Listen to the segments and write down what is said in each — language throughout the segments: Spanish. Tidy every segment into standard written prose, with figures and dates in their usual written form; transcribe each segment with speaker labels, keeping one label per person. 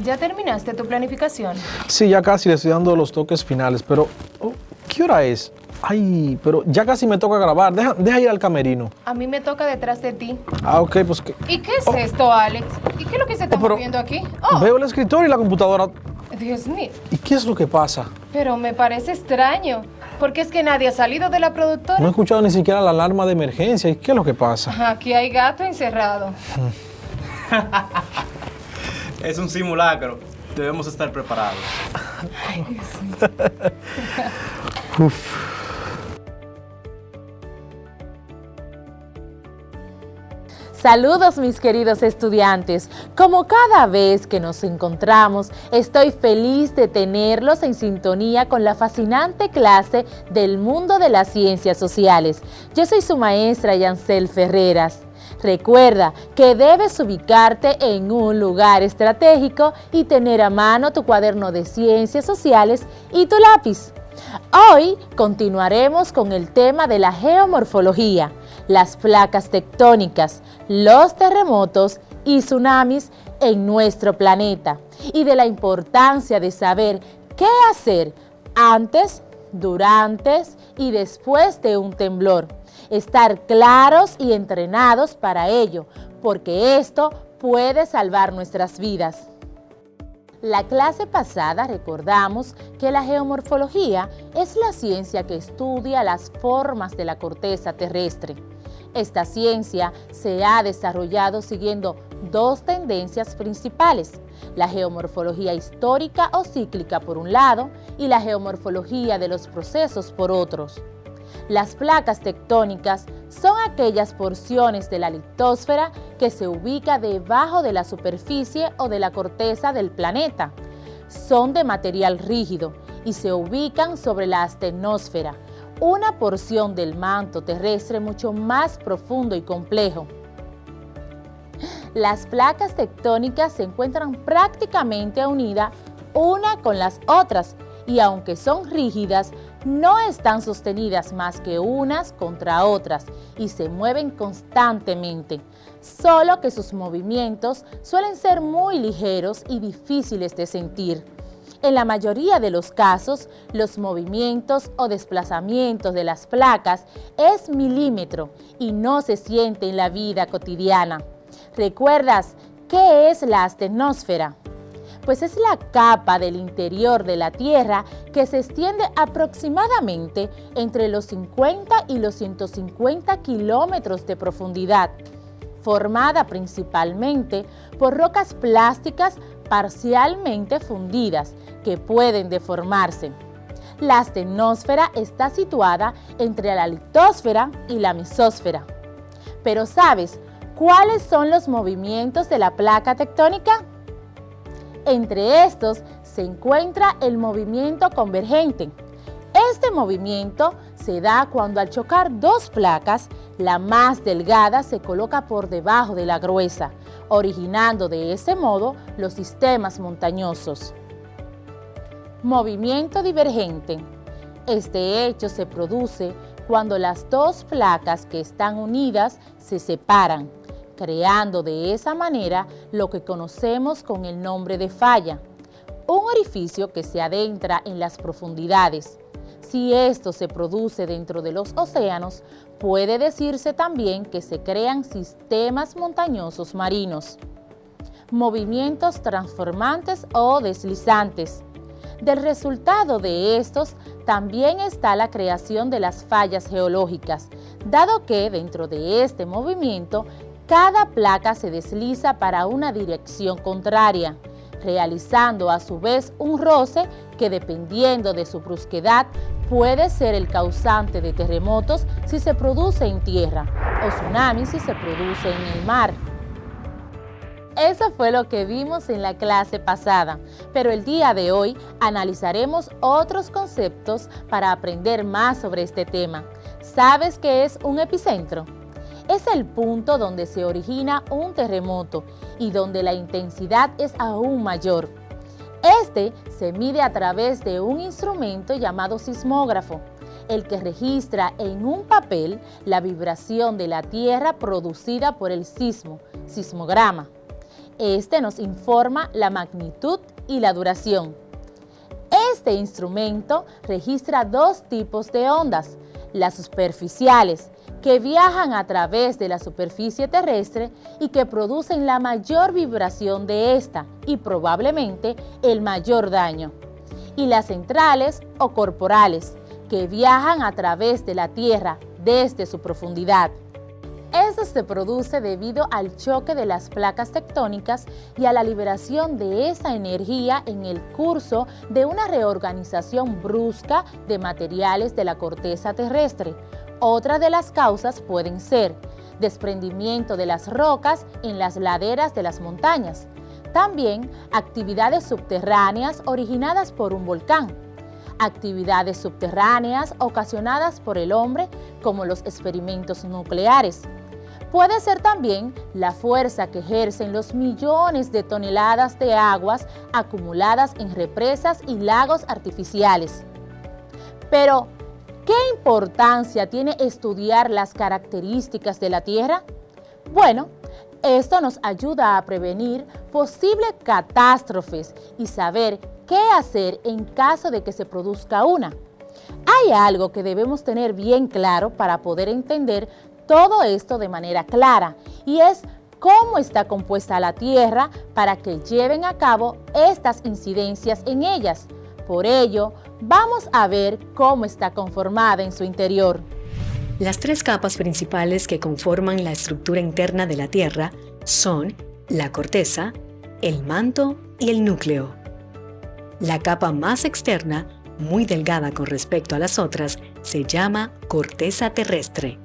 Speaker 1: ¿Ya terminaste tu planificación?
Speaker 2: Sí, ya casi le estoy dando los toques finales, pero ¿qué hora es? Ay, pero ya casi me toca grabar. Deja ir al camerino.
Speaker 1: A mí me toca detrás de ti.
Speaker 2: Ah, ok, pues que...
Speaker 1: ¿Y qué es esto, Alex? ¿Y qué es lo que se está moviendo aquí?
Speaker 2: Veo el escritorio y la computadora.
Speaker 1: Dios mío.
Speaker 2: ¿Y qué es lo que pasa?
Speaker 1: Pero me parece extraño, porque es que nadie ha salido de la productora.
Speaker 2: No he escuchado ni siquiera la alarma de emergencia. ¿Y qué es lo que pasa?
Speaker 1: Aquí hay gato encerrado.
Speaker 3: Es un simulacro. Debemos estar preparados.
Speaker 1: Ay, Dios mío.
Speaker 2: Uf.
Speaker 4: Saludos mis queridos estudiantes, como cada vez que nos encontramos, estoy feliz de tenerlos en sintonía con la fascinante clase del mundo de las ciencias sociales. Yo soy su maestra Yancel Ferreras. Recuerda que debes ubicarte en un lugar estratégico y tener a mano tu cuaderno de ciencias sociales y tu lápiz. Hoy continuaremos con el tema de la geomorfología, las placas tectónicas, los terremotos y tsunamis en nuestro planeta y de la importancia de saber qué hacer antes, durante y después de un temblor. Estar claros y entrenados para ello, porque esto puede salvar nuestras vidas. La clase pasada recordamos que la geomorfología es la ciencia que estudia las formas de la corteza terrestre. Esta ciencia se ha desarrollado siguiendo dos tendencias principales, la geomorfología histórica o cíclica por un lado y la geomorfología de los procesos por otros. Las placas tectónicas son aquellas porciones de la litosfera que se ubica debajo de la superficie o de la corteza del planeta. Son de material rígido y se ubican sobre la astenosfera, una porción del manto terrestre mucho más profundo y complejo. Las placas tectónicas se encuentran prácticamente unidas una con las otras y aunque son rígidas, no están sostenidas más que unas contra otras y se mueven constantemente, solo que sus movimientos suelen ser muy ligeros y difíciles de sentir. En la mayoría de los casos, los movimientos o desplazamientos de las placas es milímetro y no se siente en la vida cotidiana. ¿Recuerdas qué es la astenosfera? Pues es la capa del interior de la Tierra que se extiende aproximadamente entre los 50 y los 150 kilómetros de profundidad, formada principalmente por rocas plásticas parcialmente fundidas que pueden deformarse. La astenosfera está situada entre la litosfera y la mesósfera. Pero ¿sabes cuáles son los movimientos de la placa tectónica? Entre estos se encuentra el movimiento convergente. Este movimiento se da cuando al chocar dos placas, la más delgada se coloca por debajo de la gruesa, originando de ese modo los sistemas montañosos. Movimiento divergente. Este hecho se produce cuando las dos placas que están unidas se separan, creando de esa manera lo que conocemos con el nombre de falla, un orificio que se adentra en las profundidades. Si esto se produce dentro de los océanos, puede decirse también que se crean sistemas montañosos marinos. Movimientos transformantes o deslizantes. Del resultado de estos también está la creación de las fallas geológicas, dado que dentro de este movimiento cada placa se desliza para una dirección contraria, realizando a su vez un roce que dependiendo de su brusquedad puede ser el causante de terremotos si se produce en tierra o tsunamis si se produce en el mar. Eso fue lo que vimos en la clase pasada, pero el día de hoy analizaremos otros conceptos para aprender más sobre este tema. ¿Sabes qué es un epicentro? Es el punto donde se origina un terremoto y donde la intensidad es aún mayor. Este se mide a través de un instrumento llamado sismógrafo, el que registra en un papel la vibración de la tierra producida por el sismograma. Este nos informa la magnitud y la duración. Este instrumento registra dos tipos de ondas, las superficiales, que viajan a través de la superficie terrestre y que producen la mayor vibración de esta y probablemente el mayor daño, y las centrales o corporales, que viajan a través de la Tierra desde su profundidad. Esto se produce debido al choque de las placas tectónicas y a la liberación de esa energía en el curso de una reorganización brusca de materiales de la corteza terrestre. Otras de las causas pueden ser desprendimiento de las rocas en las laderas de las montañas, también actividades subterráneas originadas por un volcán, actividades subterráneas ocasionadas por el hombre como los experimentos nucleares. Puede ser también la fuerza que ejercen los millones de toneladas de aguas acumuladas en represas y lagos artificiales. Pero, ¿qué importancia tiene estudiar las características de la Tierra? Bueno, esto nos ayuda a prevenir posibles catástrofes y saber qué hacer en caso de que se produzca una. Hay algo que debemos tener bien claro para poder entender todo esto de manera clara, y es cómo está compuesta la Tierra para que lleven a cabo estas incidencias en ellas. Por ello, vamos a ver cómo está conformada en su interior.
Speaker 5: Las tres capas principales que conforman la estructura interna de la Tierra son la corteza, el manto y el núcleo. La capa más externa, muy delgada con respecto a las otras, se llama corteza terrestre.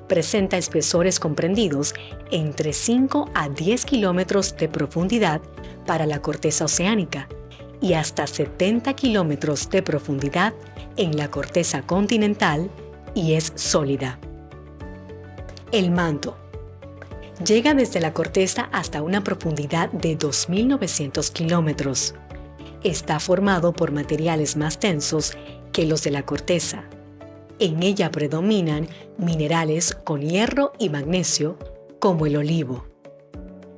Speaker 5: Presenta espesores comprendidos entre 5 a 10 kilómetros de profundidad para la corteza oceánica y hasta 70 kilómetros de profundidad en la corteza continental y es sólida. El manto llega desde la corteza hasta una profundidad de 2.900 kilómetros. Está formado por materiales más densos que los de la corteza. En ella predominan minerales con hierro y magnesio, como el olivo.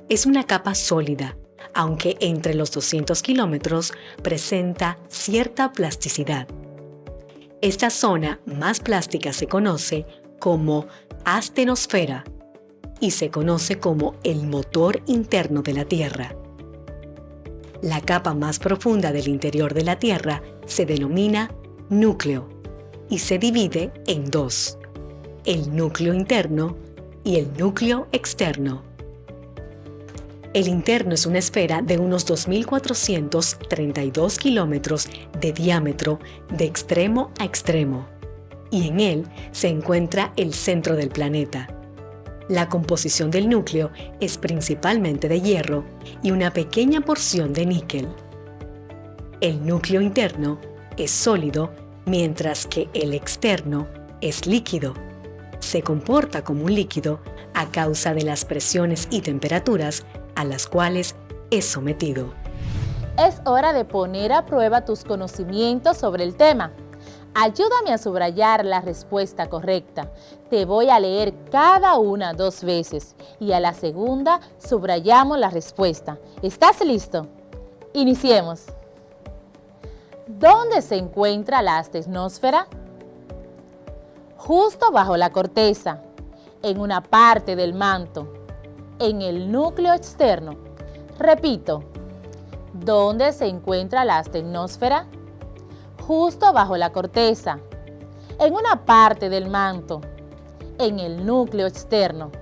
Speaker 5: Es una capa sólida, aunque entre los 200 kilómetros presenta cierta plasticidad. Esta zona más plástica se conoce como astenosfera y se conoce como el motor interno de la Tierra. La capa más profunda del interior de la Tierra se denomina núcleo y se divide en dos, el núcleo interno y el núcleo externo. El interno es una esfera de unos 2.432 kilómetros de diámetro de extremo a extremo, y en él se encuentra el centro del planeta. La composición del núcleo es principalmente de hierro y una pequeña porción de níquel. El núcleo interno es sólido, mientras que el externo es líquido. Se comporta como un líquido a causa de las presiones y temperaturas a las cuales es sometido.
Speaker 4: Es hora de poner a prueba tus conocimientos sobre el tema. Ayúdame a subrayar la respuesta correcta. Te voy a leer cada una 2 veces y a la segunda subrayamos la respuesta. ¿Estás listo? Iniciemos. ¿Dónde se encuentra la astenosfera? Justo bajo la corteza, en una parte del manto, en el núcleo externo. Repito, ¿dónde se encuentra la astenosfera? Justo bajo la corteza, en una parte del manto, en el núcleo externo.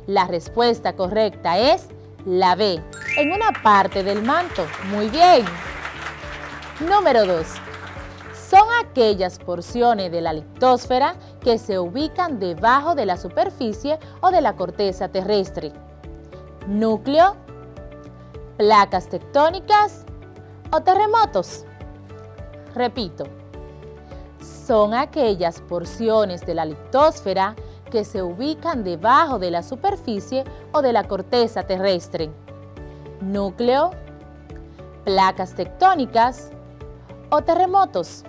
Speaker 4: La respuesta correcta es la B, en una parte del manto. Muy bien. Número 2. Son aquellas porciones de la litosfera que se ubican debajo de la superficie o de la corteza terrestre. Núcleo, placas tectónicas o terremotos. Repito, son aquellas porciones de la litosfera que se ubican debajo de la superficie o de la corteza terrestre. Núcleo, placas tectónicas o terremotos.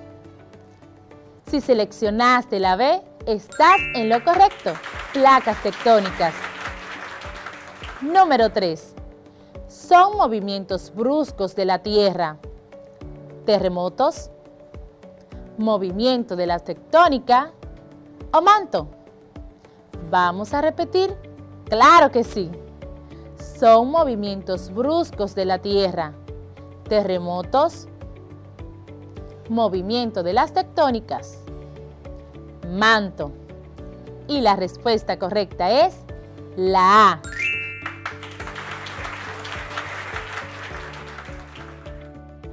Speaker 4: Si seleccionaste la B, estás en lo correcto. Placas tectónicas. Número 3. son movimientos bruscos de la Tierra? ¿Terremotos? ¿Movimiento de la tectónica? ¿O manto? Vamos a repetir. ¡Claro que sí! Son movimientos bruscos de la Tierra. ¿Terremotos? ¿Movimiento de las tectónicas? Manto. Y la respuesta correcta es la A.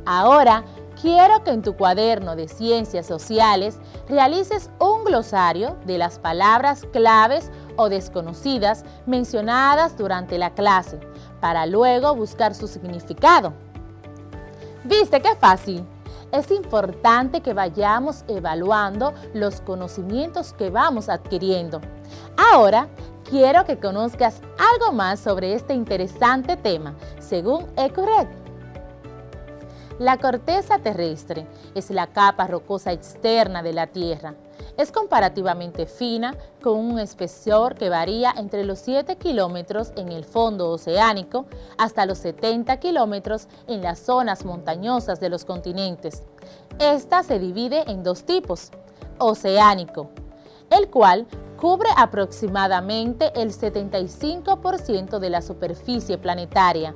Speaker 4: Ahora, quiero que en tu cuaderno de Ciencias Sociales realices un glosario de las palabras claves o desconocidas mencionadas durante la clase, para luego buscar su significado. ¿Viste qué fácil? Es importante que vayamos evaluando los conocimientos que vamos adquiriendo. Ahora, quiero que conozcas algo más sobre este interesante tema, según EcoRed. La corteza terrestre es la capa rocosa externa de la Tierra. Es comparativamente fina, con un espesor que varía entre los 7 kilómetros en el fondo oceánico hasta los 70 kilómetros en las zonas montañosas de los continentes. Esta se divide en dos tipos: oceánico, el cual cubre aproximadamente el 75% de la superficie planetaria.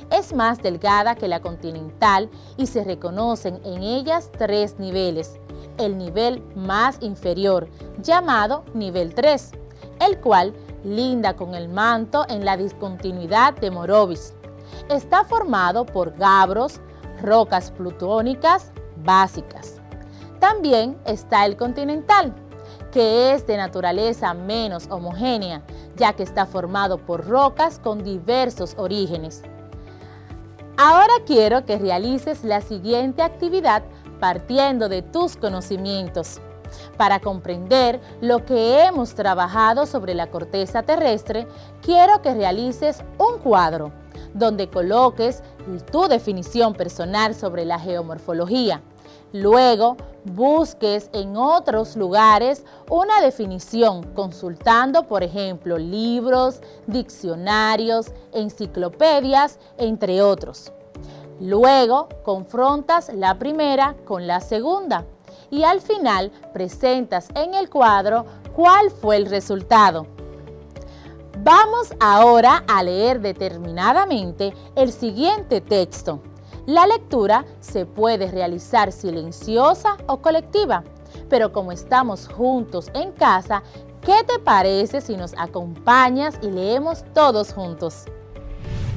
Speaker 4: Es más delgada que la continental y se reconocen en ellas 3 niveles. El nivel más inferior, llamado nivel 3, el cual linda con el manto en la discontinuidad de Morovis. Está formado por gabros, rocas plutónicas básicas. También está el continental, que es de naturaleza menos homogénea, ya que está formado por rocas con diversos orígenes. Ahora quiero que realices la siguiente actividad partiendo de tus conocimientos. Para comprender lo que hemos trabajado sobre la corteza terrestre, quiero que realices un cuadro donde coloques tu definición personal sobre la geomorfología. Luego, busques en otros lugares una definición consultando, por ejemplo, libros, diccionarios, enciclopedias, entre otros. Luego, confrontas la primera con la segunda y al final presentas en el cuadro cuál fue el resultado. Vamos ahora a leer determinadamente el siguiente texto. La lectura se puede realizar silenciosa o colectiva, pero como estamos juntos en casa, ¿qué te parece si nos acompañas y leemos todos juntos?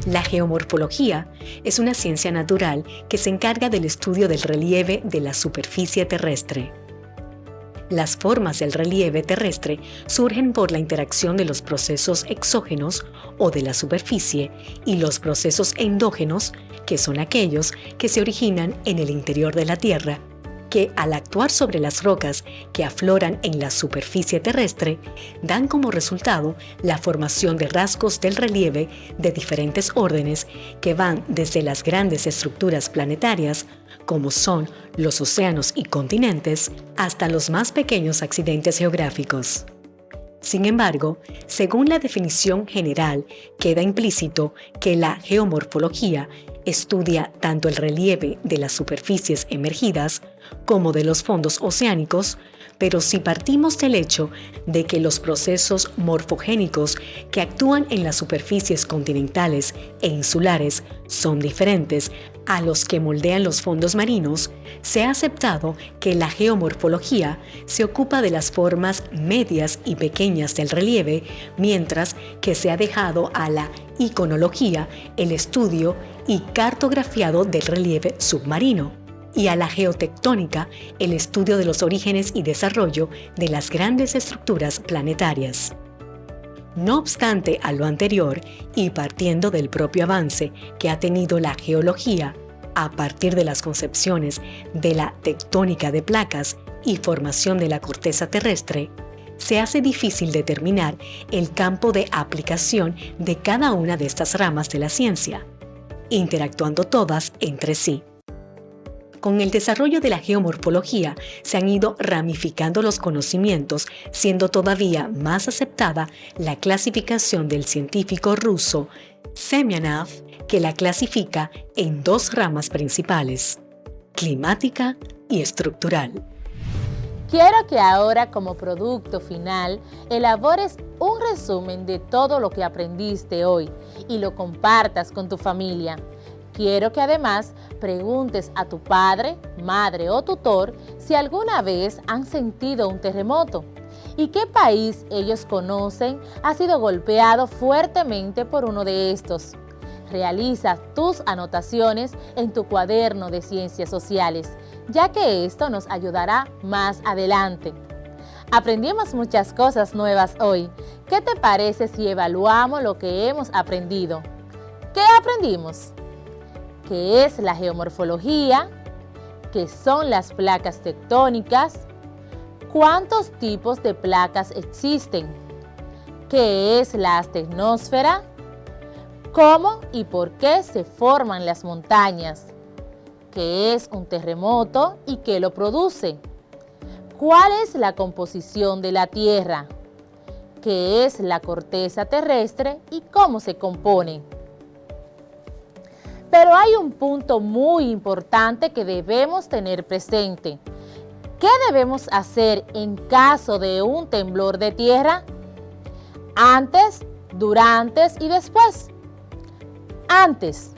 Speaker 5: La geomorfología es una ciencia natural que se encarga del estudio del relieve de la superficie terrestre. Las formas del relieve terrestre surgen por la interacción de los procesos exógenos o de la superficie y los procesos endógenos, que son aquellos que se originan en el interior de la Tierra, que al actuar sobre las rocas que afloran en la superficie terrestre, dan como resultado la formación de rasgos del relieve de diferentes órdenes que van desde las grandes estructuras planetarias, como son los océanos y continentes, hasta los más pequeños accidentes geográficos. Sin embargo, según la definición general, queda implícito que la geomorfología estudia tanto el relieve de las superficies emergidas como de los fondos oceánicos, pero si partimos del hecho de que los procesos morfogénicos que actúan en las superficies continentales e insulares son diferentes a los que moldean los fondos marinos, se ha aceptado que la geomorfología se ocupa de las formas medias y pequeñas del relieve, mientras que se ha dejado a la iconología el estudio y cartografiado del relieve submarino, y a la geotectónica el estudio de los orígenes y desarrollo de las grandes estructuras planetarias. No obstante a lo anterior, y partiendo del propio avance que ha tenido la geología a partir de las concepciones de la tectónica de placas y formación de la corteza terrestre, se hace difícil determinar el campo de aplicación de cada una de estas ramas de la ciencia, interactuando todas entre sí. Con el desarrollo de la geomorfología se han ido ramificando los conocimientos, siendo todavía más aceptada la clasificación del científico ruso Semyonov, que la clasifica en dos ramas principales, climática y estructural.
Speaker 4: Quiero que ahora, como producto final, elabores un resumen de todo lo que aprendiste hoy y lo compartas con tu familia. Quiero que además preguntes a tu padre, madre o tutor si alguna vez han sentido un terremoto y qué país ellos conocen ha sido golpeado fuertemente por uno de estos. Realiza tus anotaciones en tu cuaderno de ciencias sociales, ya que esto nos ayudará más adelante. Aprendimos muchas cosas nuevas hoy. ¿Qué te parece si evaluamos lo que hemos aprendido? ¿Qué aprendimos? ¿Qué es la geomorfología? ¿Qué son las placas tectónicas? ¿Cuántos tipos de placas existen? ¿Qué es la astenosfera? ¿Cómo y por qué se forman las montañas? ¿Qué es un terremoto y qué lo produce? ¿Cuál es la composición de la Tierra? ¿Qué es la corteza terrestre y cómo se compone? Pero hay un punto muy importante que debemos tener presente. ¿Qué debemos hacer en caso de un temblor de tierra? Antes, durante y después. Antes,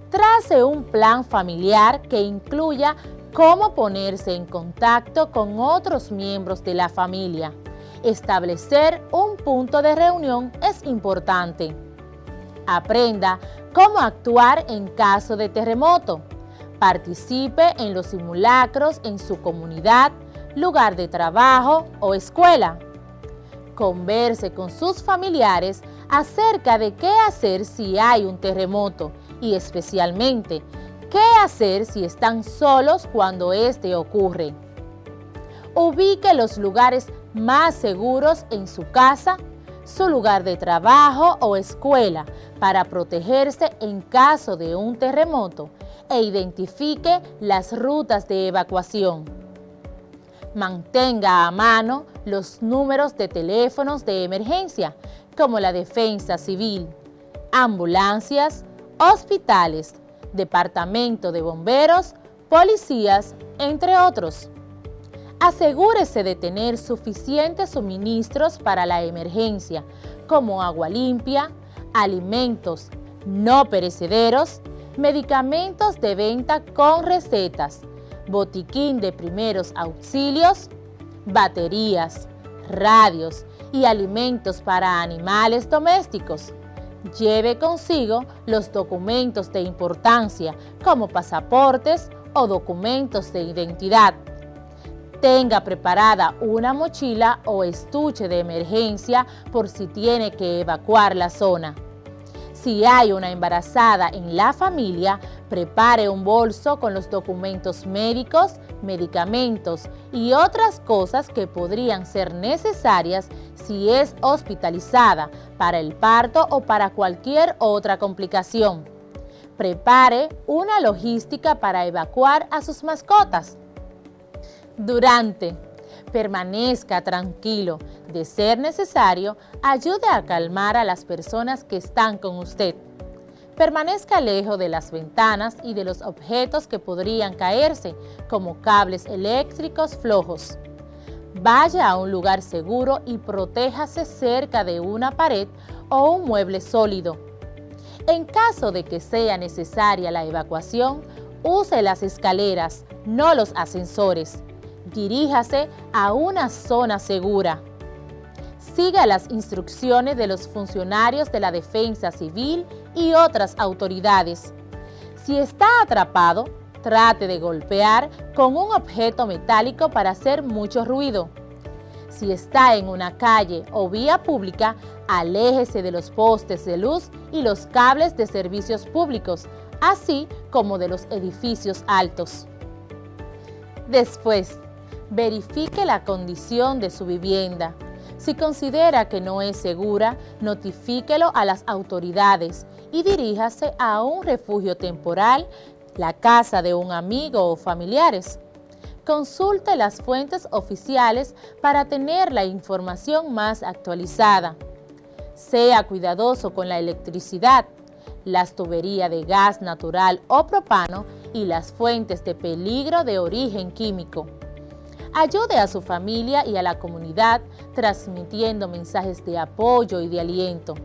Speaker 4: trace un plan familiar que incluya cómo ponerse en contacto con otros miembros de la familia. Establecer un punto de reunión es importante. Aprenda cómo actuar en caso de terremoto. Participe en los simulacros en su comunidad, lugar de trabajo o escuela. Converse con sus familiares acerca de qué hacer si hay un terremoto y especialmente qué hacer si están solos cuando este ocurre. Ubique los lugares más seguros en su casa, su lugar de trabajo o escuela para protegerse en caso de un terremoto e identifique las rutas de evacuación. Mantenga a mano los números de teléfonos de emergencia como la Defensa Civil, ambulancias, hospitales, departamento de bomberos, policías, entre otros. Asegúrese de tener suficientes suministros para la emergencia, como agua limpia, alimentos no perecederos, medicamentos de venta con recetas, botiquín de primeros auxilios, baterías, radios y alimentos para animales domésticos. Lleve consigo los documentos de importancia como pasaportes o documentos de identidad. Tenga preparada una mochila o estuche de emergencia por si tiene que evacuar la zona. Si hay una embarazada en la familia, prepare un bolso con los documentos médicos, medicamentos y otras cosas que podrían ser necesarias si es hospitalizada para el parto o para cualquier otra complicación. Prepare una logística para evacuar a sus mascotas. Permanezca tranquilo. De ser necesario, ayude a calmar a las personas que están con usted. Permanezca lejos de las ventanas y de los objetos que podrían caerse, como cables eléctricos flojos. Vaya a un lugar seguro y protéjase cerca de una pared o un mueble sólido. En caso de que sea necesaria la evacuación, use las escaleras, no los ascensores. Diríjase a una zona segura. Siga las instrucciones de los funcionarios de la Defensa Civil y otras autoridades. Si está atrapado, trate de golpear con un objeto metálico para hacer mucho ruido. Si está en una calle o vía pública, aléjese de los postes de luz y los cables de servicios públicos, así como de los edificios altos. Después, verifique la condición de su vivienda. Si considera que no es segura, notifíquelo a las autoridades y diríjase a un refugio temporal, la casa de un amigo o familiares. Consulte las fuentes oficiales para tener la información más actualizada. Sea cuidadoso con la electricidad. las tuberías de gas natural o propano y las fuentes de peligro de origen químico. Ayude a su familia y a la comunidad transmitiendo mensajes de apoyo y de aliento.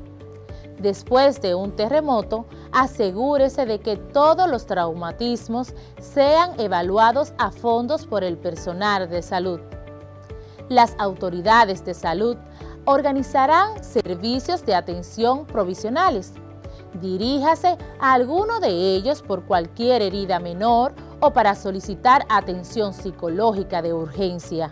Speaker 4: Después de un terremoto, asegúrese de que todos los traumatismos sean evaluados a fondo por el personal de salud. Las autoridades de salud organizarán servicios de atención provisionales. Diríjase a alguno de ellos por cualquier herida menor o para solicitar atención psicológica de urgencia.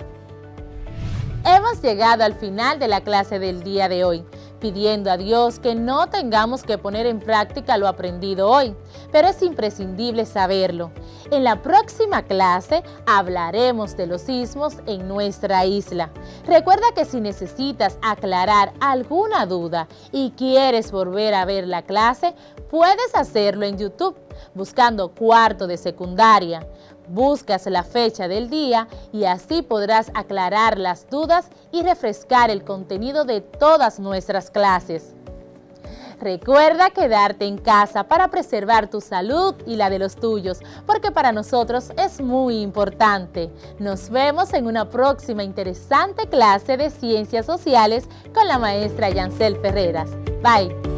Speaker 4: Hemos llegado al final de la clase del día de hoy, pidiendo a Dios que no tengamos que poner en práctica lo aprendido hoy, pero es imprescindible saberlo. En la próxima clase hablaremos de los sismos en nuestra isla. Recuerda que si necesitas aclarar alguna duda y quieres volver a ver la clase, puedes hacerlo en YouTube, buscando cuarto de secundaria. Buscas la fecha del día y así podrás aclarar las dudas y refrescar el contenido de todas nuestras clases. Recuerda quedarte en casa para preservar tu salud y la de los tuyos, porque para nosotros es muy importante. Nos vemos en una próxima interesante clase de Ciencias Sociales con la maestra Yancel Ferreras. Bye.